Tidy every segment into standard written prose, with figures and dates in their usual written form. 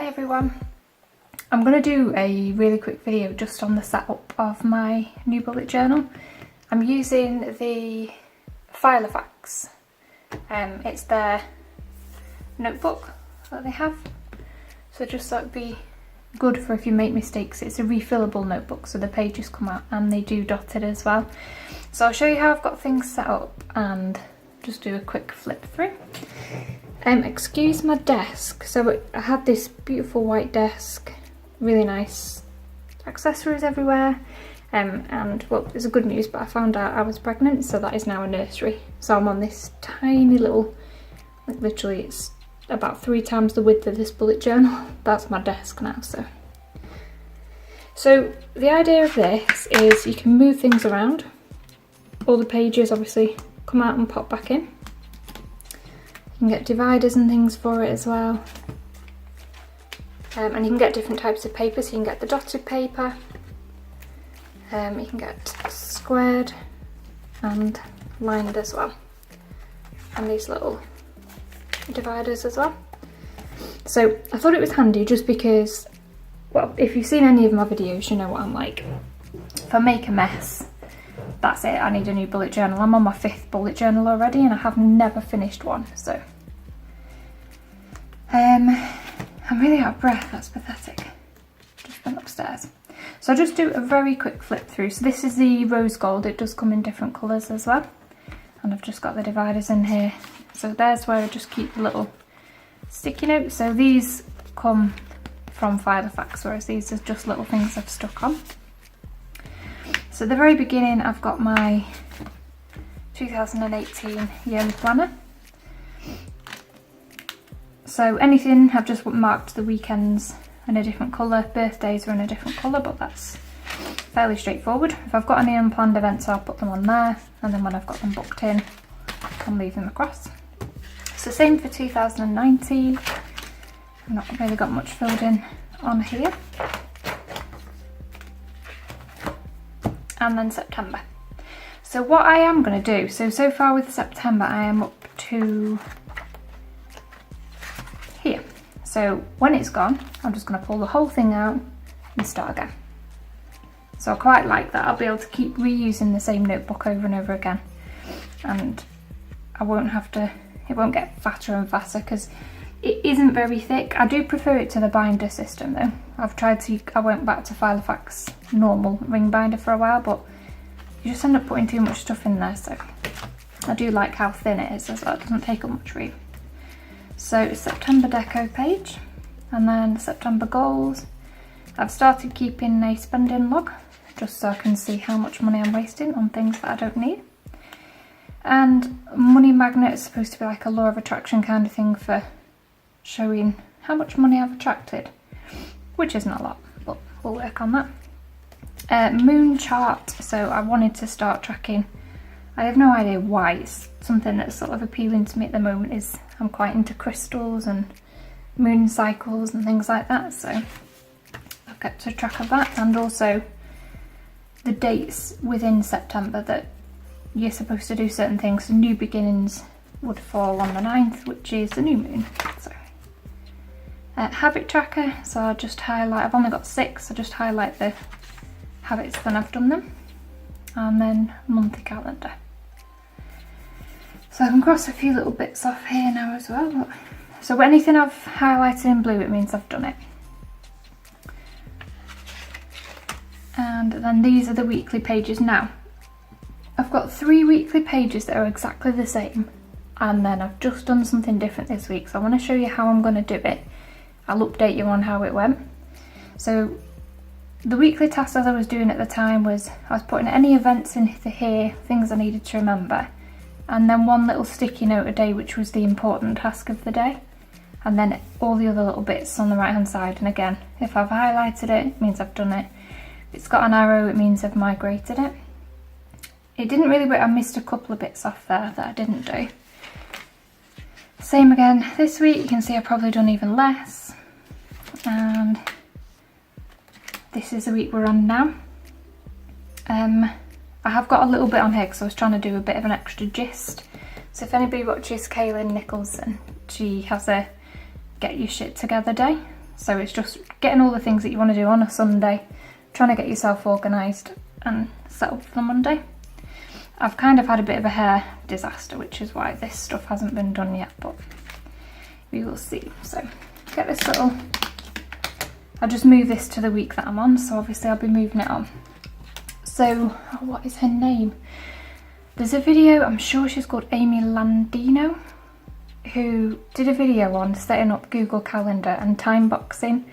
everyone. I'm going to do a really quick video just on the setup of my new bullet journal. I'm using the Filofax. It's their notebook that they have. So just thought it'd be good for if you make mistakes. It's a refillable notebook, so the pages come out and they do dotted as well. So I'll show you how I've got things set up and just do a quick flip through. Excuse my desk. So I had this beautiful white desk, really nice accessories everywhere. And well, it's a good news, but I found out I was pregnant, so that is now a nursery. So I'm on this tiny little, like literally it's about 3 times the width of this bullet journal. That's my desk now. So the idea of this is you can move things around. All the pages obviously come out and pop back in. You can get dividers and things for it as well. And you can get different types of paper, so you can get the dotted paper, you can get squared and lined as well, and these little dividers as well. So I thought it was handy just because, well, if you've seen any of my videos you know what I'm like. If I make a mess, that's it, I need a new bullet journal. I'm on my 5th bullet journal already and I have never finished one, so I'm really out of breath, that's pathetic. Just went upstairs. So I'll just do a very quick flip through. So this is the rose gold, it does come in different colours as well. And I've just got the dividers in here. So there's where I just keep the little sticky notes. So these come from Filofax, whereas these are just little things I've stuck on. So at the very beginning I've got my 2018 yearly planner. So anything, I've just marked the weekends in a different colour, birthdays are in a different colour, but that's fairly straightforward. If I've got any unplanned events I'll put them on there, and then when I've got them booked in I'll move them across. So same for 2019, I've not really got much filled in on here. And then September. So what I am going to do, so far with September I am up to here. So when it's gone, I'm just going to pull the whole thing out and start again. So I quite like that. I'll be able to keep reusing the same notebook over and over again. And I won't have to, it won't get fatter and fatter because it isn't very thick. I do prefer it to the binder system though. I went back to Filofax normal ring binder for a while, but you just end up putting too much stuff in there. So I do like how thin it is as well. It doesn't take up much room. So September deco page, and then September goals. I've started keeping a spending log, just so I can see how much money I'm wasting on things that I don't need. And money magnet is supposed to be like a law of attraction kind of thing for showing how much money I've attracted, which isn't a lot, but we'll work on that. Moon chart, so I wanted to start tracking. I have no idea why, it's something that's sort of appealing to me at the moment. Is I'm quite into crystals and moon cycles and things like that, so I've kept a track of that, and also the dates within September that you're supposed to do certain things. So new beginnings would fall on the 9th, which is the new moon. So habit tracker, so I'll just highlight, I've only got 6, so just highlight the habits when I've done them, and then monthly calendar. So I can cross a few little bits off here now as well. So anything I've highlighted in blue, it means I've done it. And then these are the weekly pages. Now, I've got 3 weekly pages that are exactly the same, and then I've just done something different this week. So I want to show you how I'm going to do it. I'll update you on how it went. So the weekly tasks as I was doing at the time was I was putting any events into here, things I needed to remember, and then one little sticky note a day which was the important task of the day, and then all the other little bits on the right hand side. And again, if I've highlighted it, it means I've done it. If it's got an arrow, it means I've migrated it. It didn't really work, I missed a couple of bits off there that I didn't do. Same again this week, you can see I've probably done even less. And this is the week we're on now. I have got a little bit on here because I was trying to do a bit of an extra gist. So if anybody watches Kaylin Nicholson, she has a get your shit together day. So it's just getting all the things that you want to do on a Sunday, trying to get yourself organised and set up for the Monday. I've kind of had a bit of a hair disaster, which is why this stuff hasn't been done yet, but we will see. So get this little, I'll just move this to the week that I'm on, so obviously I'll be moving it on. So, oh, what is her name? There's a video, I'm sure she's called Amy Landino, who did a video on setting up Google Calendar and time boxing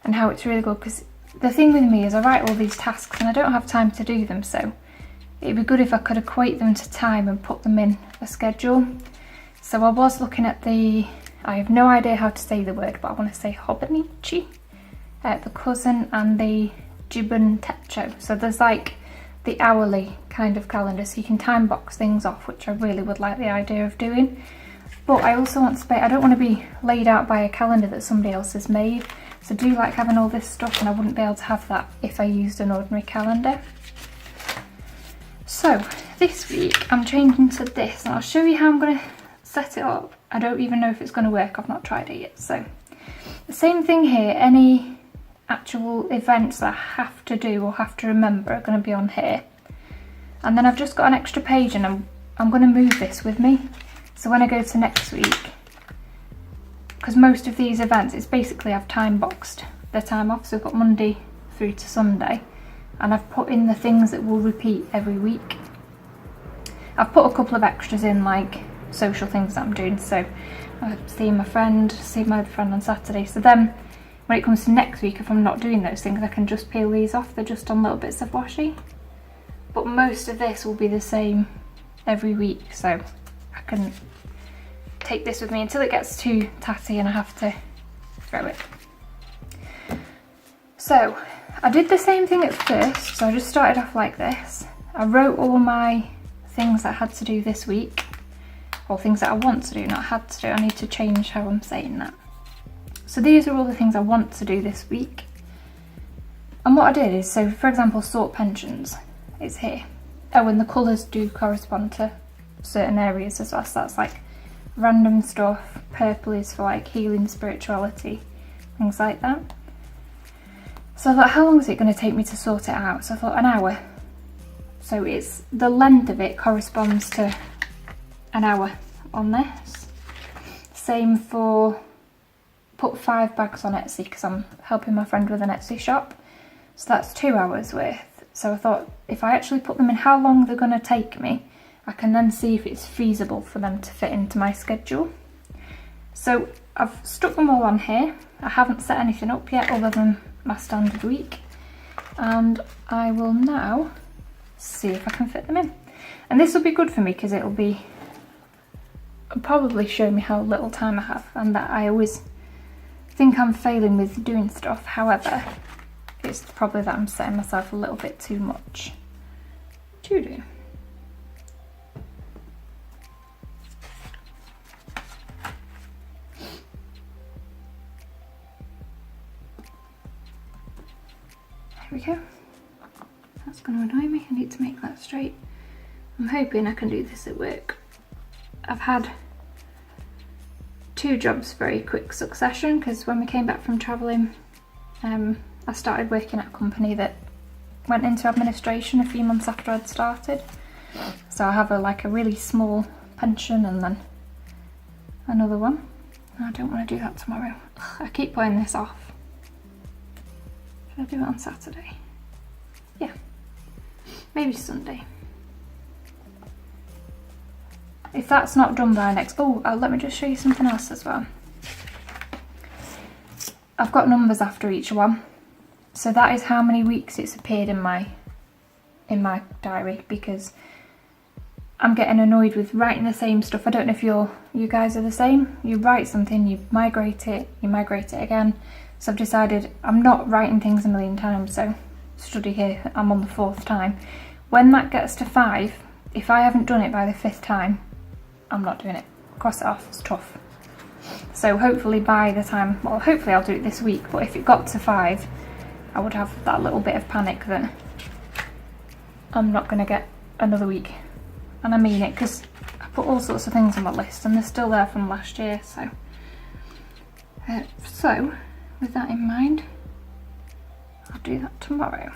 and how it's really good, because the thing with me is I write all these tasks and I don't have time to do them, so it'd be good if I could equate them to time and put them in a schedule. So I was looking at I have no idea how to say the word, but I want to say Hobonichi, the cousin, and the Jibun Techo. So there's like the hourly kind of calendar, so you can time box things off, which I really would like the idea of doing. But I also want to I don't want to be laid out by a calendar that somebody else has made. So I do like having all this stuff, and I wouldn't be able to have that if I used an ordinary calendar. So this week I'm changing to this, and I'll show you how I'm going to set it up. I don't even know if it's going to work, I've not tried it yet. So the same thing here, any actual events that I have to do or have to remember are going to be on here. And then I've just got an extra page, and I'm going to move this with me. So when I go to next week, because most of these events, it's basically I've time boxed the time off, so I've got Monday through to Sunday. And I've put in the things that will repeat every week. I've put a couple of extras in, like social things that I'm doing. So I'm seeing my other friend on Saturday. So then when it comes to next week, if I'm not doing those things, I can just peel these off. They're just on little bits of washi. But most of this will be the same every week. So I can take this with me until it gets too tatty and I have to throw it. So I did the same thing at first, so I just started off like this. I wrote all my things that I had to do this week, or things that I want to do, not had to do. I need to change how I'm saying that. So these are all the things I want to do this week. And what I did is, so for example, sort pensions is here. Oh, and the colours do correspond to certain areas as well, so that's like random stuff. Purple is for like healing, spirituality, things like that. So I thought, how long is it going to take me to sort it out? So I thought an hour. So it's the length of it corresponds to an hour on this. Same for, put 5 bags on Etsy because I'm helping my friend with an Etsy shop. So that's 2 hours worth. So I thought if I actually put them in how long they're going to take me, I can then see if it's feasible for them to fit into my schedule. So I've stuck them all on here. I haven't set anything up yet other than my standard week, and I will now see if I can fit them in. And this will be good for me because it'll probably show me how little time I have, and that I always think I'm failing with doing stuff. However, it's probably that I'm setting myself a little bit too much to do. There we go. That's going to annoy me. I need to make that straight. I'm hoping I can do this at work. I've had 2 jobs very quick succession, because when we came back from travelling, I started working at a company that went into administration a few months after I'd started. So I have a really small pension, and then another one. I don't want to do that tomorrow. I keep putting this off. Should I do it on Saturday? Yeah, maybe Sunday. If that's not done by next, let me just show you something else as well. I've got numbers after each one, so that is how many weeks it's appeared in my diary, because I'm getting annoyed with writing the same stuff. I don't know if you guys are the same. You write something, you migrate it again. So I've decided I'm not writing things a million times, so study here, I'm on the 4th time. When that gets to 5, if I haven't done it by the 5th time, I'm not doing it. Cross it off, it's tough. So hopefully by the time, hopefully I'll do it this week, but if it got to 5, I would have that little bit of panic that I'm not going to get another week. And I mean it, because I put all sorts of things on my list and they're still there from last year, so. So, with that in mind, I'll do that tomorrow.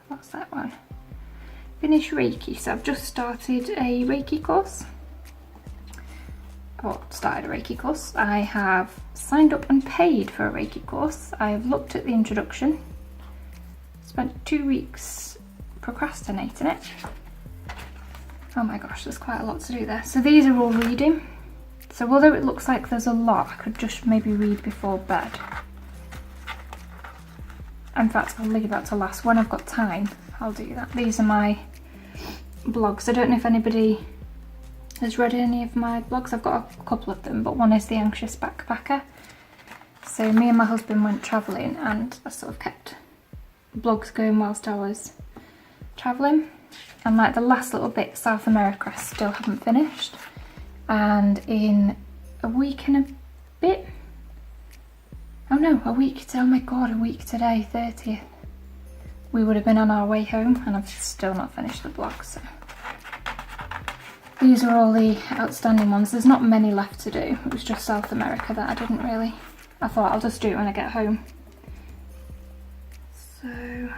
What's that one? Finish Reiki. So I've just started a Reiki course. I have signed up and paid for a Reiki course. I have looked at the introduction, spent 2 weeks procrastinating it. Oh my gosh, there's quite a lot to do there. So these are all reading. So although it looks like there's a lot, I could just maybe read before bed. In fact, I'll leave that to last. When I've got time, I'll do that. These are my blogs. I don't know if anybody has read any of my blogs. I've got a couple of them, but one is The Anxious Backpacker. So me and my husband went travelling and I sort of kept blogs going whilst I was travelling. And like the last little bit, South America, I still haven't finished. And in a week and a bit, a week today, 30th, we would have been on our way home, and I've still not finished the blog. So these are all the outstanding ones. There's not many left to do. It was just South America that I thought I'll just do it when I get home. So,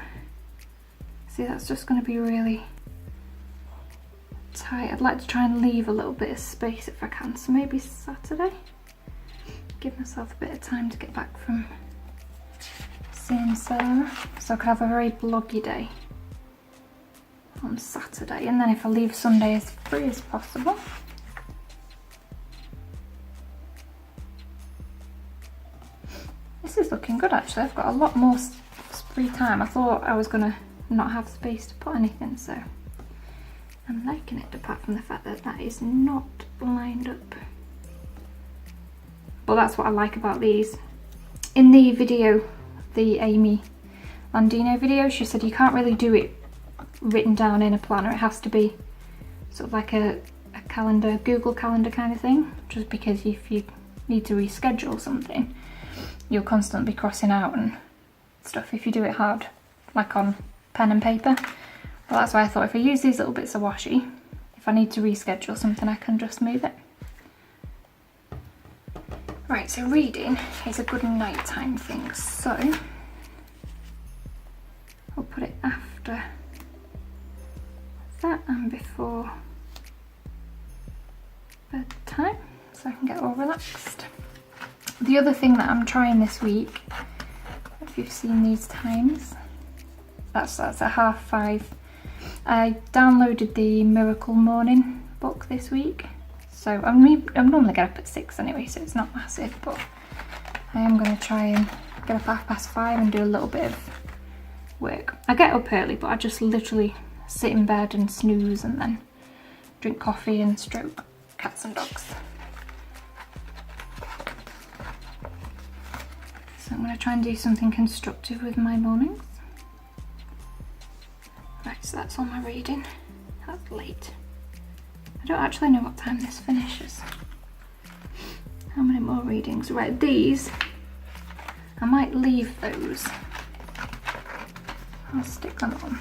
see, that's just going to be really tight. I'd like to try and leave a little bit of space if I can, so maybe Saturday. Give myself a bit of time to get back from seeing Sarah, so I could have a very bloggy day on Saturday, and then if I leave Sunday as free as possible. This is looking good actually. I've got a lot more free time. I thought I was gonna not have space to put anything, so I'm liking it, apart from the fact that that is not lined up. But that's what I like about these. In the video, the Amy Landino video, she said you can't really do it written down in a planner. It has to be sort of like a calendar, Google Calendar kind of thing, just because if you need to reschedule something, you'll constantly be crossing out and stuff if you do it hard, like on pen and paper. Well, that's why I thought if I use these little bits of washi, if I need to reschedule something, I can just move it. Right, so reading is a good nighttime thing, so I'll put it after that and before bedtime, so I can get all relaxed. The other thing that I'm trying this week, if you've seen these times, that's at 5:30. I downloaded the Miracle Morning book this week. So I'm normally get up at 6 anyway, so it's not massive, but I am going to try and get up at 5:30 and do a little bit of work. I get up early, but I just literally sit in bed and snooze and then drink coffee and stroke cats and dogs. So I'm going to try and do something constructive with my mornings. Right, so that's all my reading. That's late. I don't actually know what time this finishes. How many more readings? Right, these, I might leave those. I'll stick them on.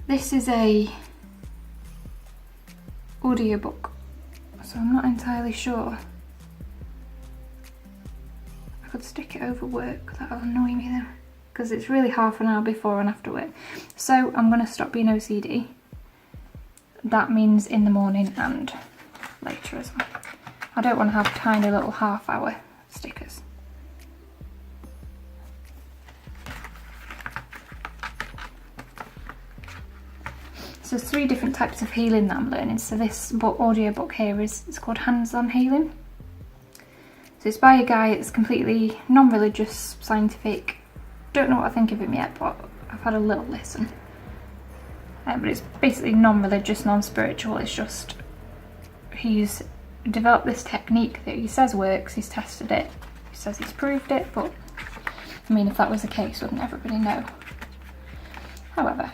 This is a audiobook, so I'm not entirely sure. I could stick it over work, that'll annoy me though, because it's really half an hour before and after work. So I'm going to stop being OCD. That means in the morning and later as well. I don't want to have tiny little half-hour stickers. So there's 3 different types of healing that I'm learning. So this audiobook here it's called Hands-on Healing. So it's by a guy, it's completely non-religious, scientific. Don't know what I think of him yet, but I've had a little listen. But it's basically non-religious, non-spiritual. It's just he's developed this technique that he says works. He's tested it. He says he's proved it, but I mean, if that was the case, wouldn't everybody know? However,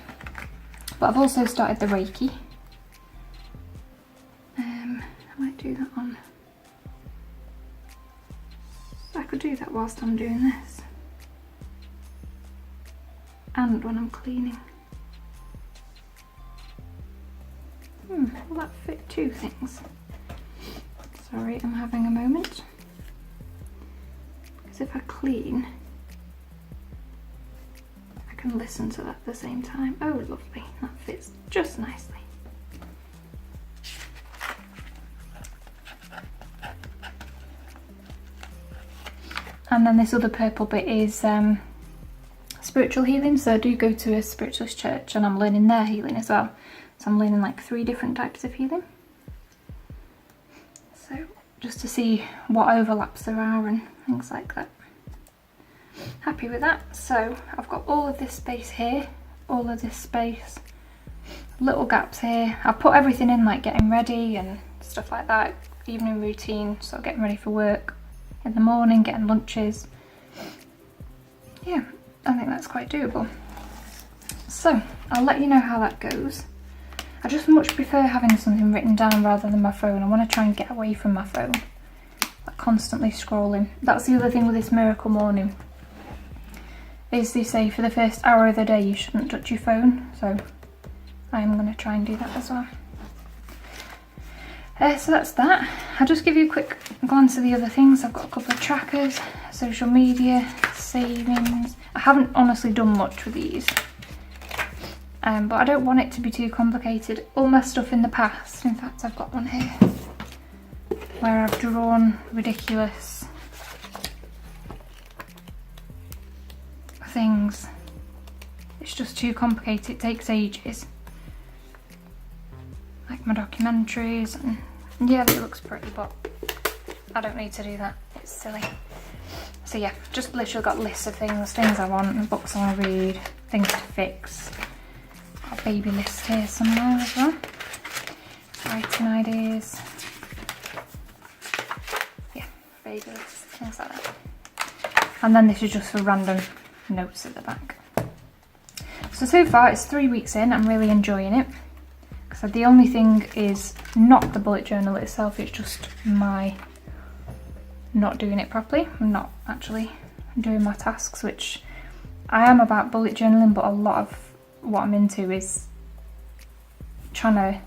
but I've also started the Reiki. I might do that on. I could do that whilst I'm doing this, and when I'm cleaning. Will that fit 2 things? Sorry, I'm having a moment. Because if I clean, I can listen to that at the same time. Oh, lovely. That fits just nicely. And then this other purple bit is spiritual healing. So I do go to a spiritualist church and I'm learning their healing as well. So I'm learning like 3 different types of healing. So just to see what overlaps there are and things like that. Happy with that. So I've got all of this space here, all of this space, little gaps here. I put everything in like getting ready and stuff like that, evening routine, so getting ready for work in the morning, getting lunches. Yeah, I think that's quite doable. So I'll let you know how that goes. I just much prefer having something written down rather than my phone. I want to try and get away from my phone, like constantly scrolling. That's the other thing with this miracle morning, is they say for the first hour of the day you shouldn't touch your phone, so I'm going to try and do that as well. So that's that. I'll just give you a quick glance at the other things. I've got a couple of trackers, social media, savings. I haven't honestly done much with these, but I don't want it to be too complicated. All my stuff in the past, in fact I've got one here, where I've drawn ridiculous things. It's just too complicated, it takes ages. Like my documentaries, and yeah, it looks pretty, but I don't need to do that, it's silly. So yeah, just literally got lists of things I want, books I want to read, things to fix. Got a baby list here somewhere as well. Writing ideas. Yeah, baby lists, things like that. And then this is just for random notes at the back. So far it's 3 weeks in, I'm really enjoying it. So the only thing is not the bullet journal itself, it's just my not doing it properly. I'm not actually doing my tasks, which I am about bullet journaling, but a lot of what I'm into is trying to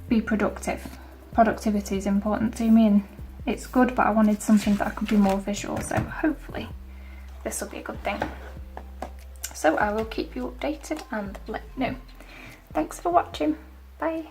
be productive. Productivity is important to me and it's good, but I wanted something that I could be more visual, so hopefully this will be a good thing. So I will keep you updated and let you know. Thanks for watching. Bye.